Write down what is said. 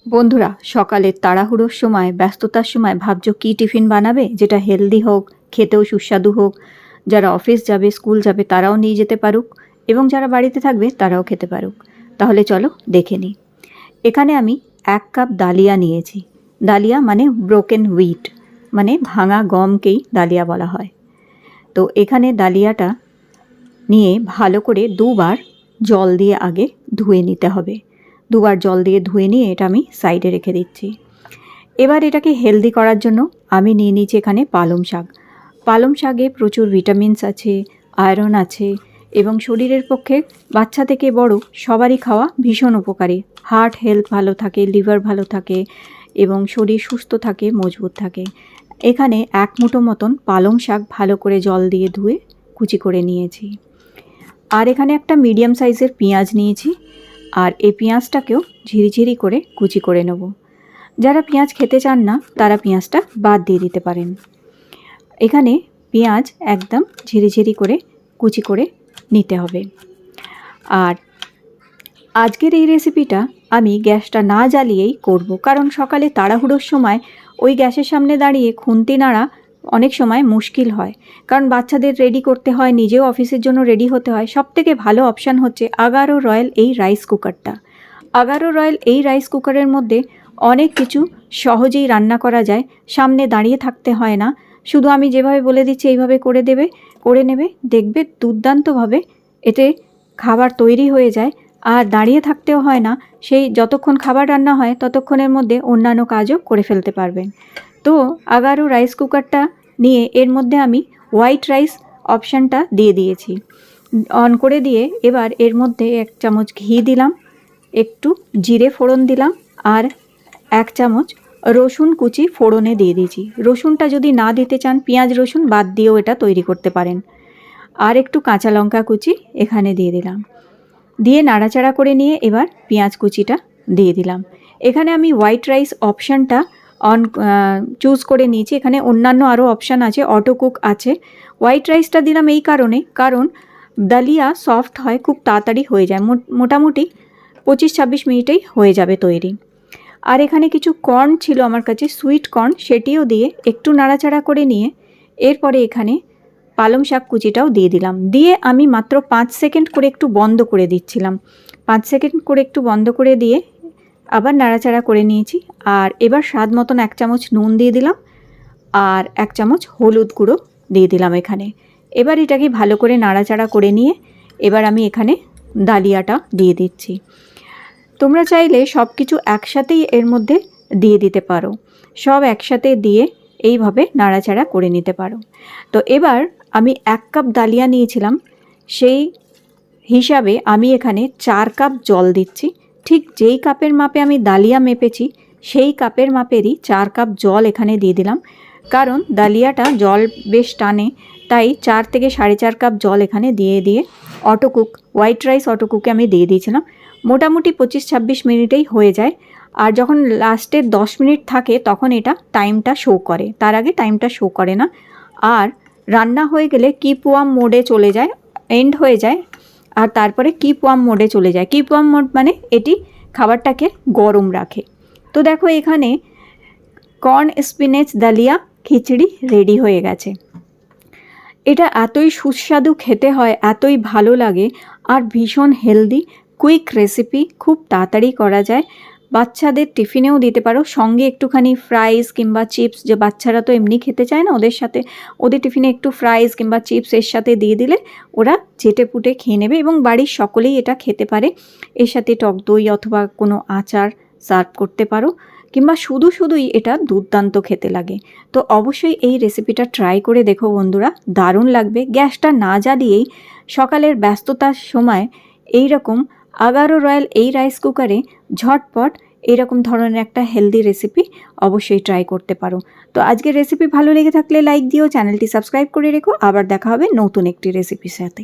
বন্ধুরা, সকালের তাড়াহুড়োর সময়, ব্যস্ততার সময় ভাবছো কী টিফিন বানাবে যেটা হেলদি হোক, খেতেও সুস্বাদু হোক, যারা অফিস যাবে, স্কুল যাবে তারাও নিয়ে যেতে পারুক এবং যারা বাড়িতে থাকবে তারাও খেতে পারুক। তাহলে চলো দেখে নিই। এখানে আমি 1 কাপ ডালিয়া নিয়েছি। ডালিয়া মানে ব্রোকেন হুইট, মানে ভাঙা গমকেই ডালিয়া বলা হয়। তো এখানে ডালিয়াটা নিয়ে ভালো করে 2 বার জল দিয়ে আগে ধুয়ে নিতে হবে। 2 বার জল দিয়ে ধুয়ে নিয়ে এটা আমি সাইডে রেখে দিচ্ছি। এবার এটাকে হেলদি করার জন্য আমি নিয়ে নিয়েছি এখানে পালং শাক। পালং শাকে প্রচুর ভিটামিনস আছে, আয়রন আছে এবং শরীরের পক্ষে বাচ্চা থেকে বড় সবারই খাওয়া ভীষণ উপকারী। হার্ট হেলথ ভালো থাকে, লিভার ভালো থাকে এবং শরীর সুস্থ থাকে, মজবুত থাকে। এখানে 1 মুঠো মতন পালং শাক ভালো করে জল দিয়ে ধুয়ে কুচি করে নিয়েছি। আর এখানে একটা মিডিয়াম সাইজের পেঁয়াজ নিয়েছি, আর এই পেঁয়াজটাকেও ঝিরিঝিরি করে কুচি করে নেব। যারা পেঁয়াজ খেতে চান না তারা পেঁয়াজটা বাদ দিয়ে দিতে পারেন। এখানে পেঁয়াজ একদম ঝিরিঝিরি করে কুচি করে নিতে হবে। আর আজকের এই রেসিপিটা আমি গ্যাসটা না জ্বালিয়েই করব, কারণ সকালে তাড়াহুড়োর সময় ওই গ্যাসের সামনে দাঁড়িয়ে খুন্তি নাড়া অনেক সময় মুশকিল হয়, কারণ বাচ্চাদের রেডি করতে হয়, নিজেও অফিসের জন্য রেডি হতে হয়। সবথেকে ভালো অপশান হচ্ছে আগারো রয়্যাল এই রাইস কুকারটা। আগারো রয়্যাল এই রাইস কুকারের মধ্যে অনেক কিছু সহজেই রান্না করা যায়, সামনে দাঁড়িয়ে থাকতে হয় না। শুধু আমি যেভাবে বলে দিচ্ছি এইভাবে করে নেবে, দেখবে দুর্দান্তভাবে এতে খাবার তৈরি হয়ে যায়। আর দাঁড়িয়ে থাকতেও হয় না, সেই যতক্ষণ খাবার রান্না হয় ততক্ষণের মধ্যে অন্যান্য কাজও করে ফেলতে পারবেন। তো আগারো রাইস কুকারটা নিয়ে এর মধ্যে আমি হোয়াইট রাইস অপশানটা দিয়ে দিয়েছি। অন করে দিয়ে এবার এর মধ্যে 1 চামচ ঘি দিলাম, একটু জিরে ফোড়ন দিলাম, আর 1 চামচ রসুন কুচি ফোড়নে দিয়ে দিয়েছি। রসুনটা যদি না দিতে চান পেঁয়াজ রসুন বাদ দিয়েও এটা তৈরি করতে পারেন। আর একটু কাঁচা লঙ্কা কুচি এখানে দিয়ে দিলাম, দিয়ে নাড়াচাড়া করে নিয়ে এবার পেঁয়াজ কুচিটা দিয়ে দিলাম। এখানে আমি হোয়াইট রাইস অপশানটা চুজ করে নিয়েছি। এখানে অন্যান্য আরও অপশান আছে, অটো কুক আছে। হোয়াইট রাইসটা দিলাম এই কারণ ডালিয়া সফট হয়, খুব তাড়াতাড়ি হয়ে যায়, মোটামুটি 25-26 মিনিটেই হয়ে যাবে তৈরি। আর এখানে কিছু কর্ন ছিল আমার কাছে, সুইট কর্ন, সেটিও দিয়ে একটু নাড়াচাড়া করে নিয়ে এরপরে এখানে পালং শাক কুচিটাও দিয়ে দিলাম। দিয়ে আমি মাত্র 5 সেকেন্ড করে একটু বন্ধ করে দিচ্ছিলাম। 5 সেকেন্ড করে একটু বন্ধ করে দিয়ে আবার নাড়াচাড়া করে নিয়েছি। আর এবার স্বাদ মতন 1 চামচ নুন দিয়ে দিলাম, আর 1 চামচ হলুদ গুঁড়ো দিয়ে দিলাম এখানে। এবার এটাকে ভালো করে নাড়াচাড়া করে নিয়ে এবার আমি এখানে ডালিয়াটা দিয়ে দিচ্ছি। তোমরা চাইলে সব কিছু একসাথেই এর মধ্যে দিয়ে দিতে পারো, সব একসাথে দিয়ে এইভাবে নাড়াচাড়া করে নিতে পারো। তো এবার আমি 1 কাপ ডালিয়া নিয়েছিলাম, সেই হিসাবে আমি এখানে 4 কাপ জল দিচ্ছি। ঠিক যেই কাপের মাপে আমি ডালিয়া মেপেছি সেই কাপের মাপেরই 4 কাপ জল এখানে দিয়ে দিলাম, কারণ ডালিয়াটা জল বেশ টানে, তাই 4 থেকে 4.5 কাপ জল এখানে দিয়ে auto cook, white rice auto কুকে আমি দিয়ে দিয়েছিলাম। মোটামুটি 25-26 মিনিটেই হয়ে যায়। আর যখন লাস্টের 10 মিনিট থাকে তখন এটা টাইমটা শো করে, তার আগে টাইমটা শো করে না। আর রান্না হয়ে গেলে কিপ ওয়ার্ম মোডে চলে যায়, এন্ড হয়ে যায়, আর তারপরে কিপ ওয়ার্ম মোডে চলে যায়। কিপ ওয়ার্ম মোড মানে এটি খাবারটাকে গরম রাখে। তো দেখো এখানে corn spinach dahlia khichuri ready হয়ে গেছে। এটা এতই সুস্বাদু খেতে হয়, এতই ভালো লাগে, আর ভীষণ হেলদি কুইক রেসিপি, খুব তাড়াতাড়ি করা যায়। বাচ্চাদের টিফিনেও দিতে পারো, সঙ্গে একটুখানি ফ্রাইজ কিংবা চিপস, যে বাচ্চারা তো এমনি খেতে চায় না, ওদের টিফিনে একটু ফ্রাইজ কিংবা চিপস এর সাথে দিয়ে দিলে ওরা চেটেপুটে খেয়ে নেবে এবং বাড়ির সকলেই এটা খেতে পারে। এর সাথে টক দই অথবা কোনো আচার সার্ভ করতে পারো, কিংবা শুধুই এটা দুর্দান্ত খেতে লাগে। তো অবশ্যই এই রেসিপিটা ট্রাই করে দেখো বন্ধুরা, দারুণ লাগবে। গ্যাসটা না জ্বালিয়েই সকালের ব্যস্ততার সময় এই রকম আগারো রয়্যাল এই রাইস কুকারে ঝটপট এইরকম ধরনের একটা হেলদি রেসিপি অবশ্যই ট্রাই করতে পারো। তো আজকের রেসিপি ভালো লেগে থাকলে লাইক দিও, চ্যানেলটি সাবস্ক্রাইব করে রেখো। আবার দেখা হবে নতুন একটি রেসিপির সাথে।